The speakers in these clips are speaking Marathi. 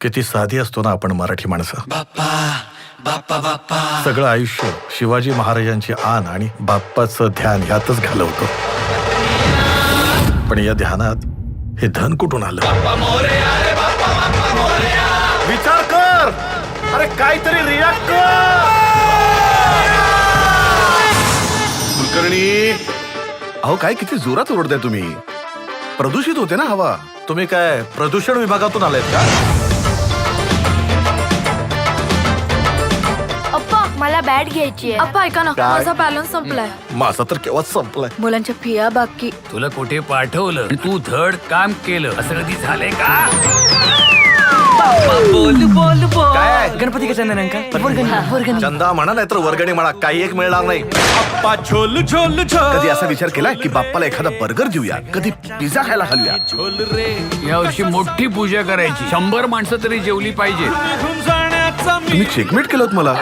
किती साधी असतो ना आपण मराठी माणसं. सगळं आयुष्य शिवाजी महाराजांची आन आणि बाप्पाचं ध्यान ह्यातच घालवतो. पण या ध्यानात हे धन कुठून आलं? विचार कर. अरे काहीतरी रिॲक्ट कर. कुलकर्णी, अहो काय किती जोरात ओरडताय तुम्ही. प्रदूषित होते ना हवा. तुम्ही काय प्रदूषण विभागातून आलायत का? अप्पा मला बॅट घ्यायची आहे. अप्पा ऐका ना, काय? माझा बॅलन्स संपलाय. माझा तर केव्हाच संपलाय. मुलांच्या फिया बाकी. तुला कुठे पाठवलं आणि तू धड काम केलं असं कधी झालंय का? काय गणपती कशा वर्गणी चंदा म्हणा नाही तर वर्गणी म्हणा, काही एक मिळणार नाही. कधी असा विचार केलाय की बाप्पाला एखादा बर्गर देऊया, कधी पिझ्झा खायला घालूया? या वर्षी मोठी पूजा करायची, 100 माणसं तरी जेवली पाहिजे. तुम्ही चेकमेट केलं मला.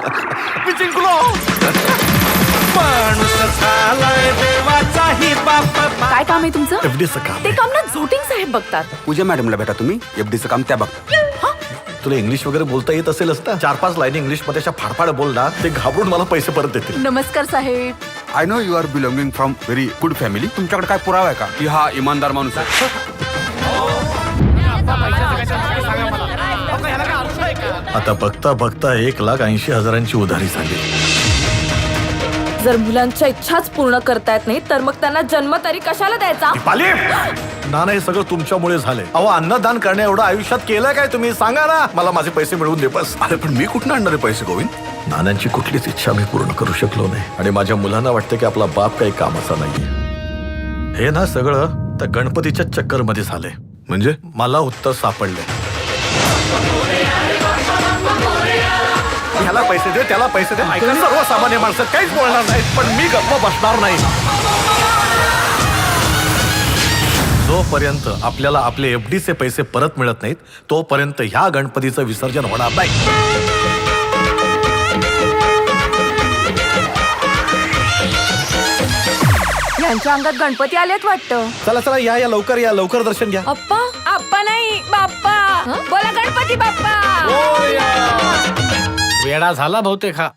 काय काम आहे तुमचं? एफडीचं काम ते आहे. काम ना झोटिंग साहेब बघतात. पूजा मॅडमला भेटा तुम्ही, एफडीचं काम त्या बघता. तुला इंग्लिश वगैरे बोलता येत असेलच ना? 4-5 लाईन इंग्लिश मध्ये अशा फाडफाड बोल ना, ते घाबरून मला पैसे परत देतील. नमस्कार साहेब. I know you are belonging from very good family. तुमच्याकडे काय पुरावा आहे का की हा इमानदार माणूस आहे? आता बघता बघता 1,80,000 उधारी झाली. जर मुलांच्या इच्छाच पूर्ण करता येत नाही तर मग त्यांना जन्म तरी कशाला द्यायचा? पाली ना, हे सगळं तुमच्यामुळे झालंय. अहो अन्नदान करण्या एवढं आयुष्यात केलंय काय तुम्ही? सांगा ना मला. माझे पैसे मिळवून दे बस. अरे पण मी कुठून आणणार आहे पैसे गोविंद? नानांची कुठलीच इच्छा मी पूर्ण करू शकलो नाही आणि माझ्या मुलांना वाटतं की आपला बाप काही कामाचा नाहीये. हे ना सगळं त्या गणपतीच्या चक्कर मध्ये झालंय. म्हणजे मला उत्तर सापडले. ह्याला पैसे दे, त्याला पैसे दे. ऐका, सर्वसामान्य माणसं काहीच बोलणार नाहीत, पण मी गप्प बसणार नाही. जोपर्यंत आपल्याला आपले एफडीचे पैसे परत मिळत नाहीत तोपर्यंत ह्या गणपतीचं विसर्जन होणार नाही. यांच्या अंगात गणपती आलेत वाटतं. चला चला, या लवकर, या लवकर दर्शन घ्या. अप्पा आप्पा नाही बाप्पा. बोला गणपती बाप्पा. वेळा झाला बहुतेक हा.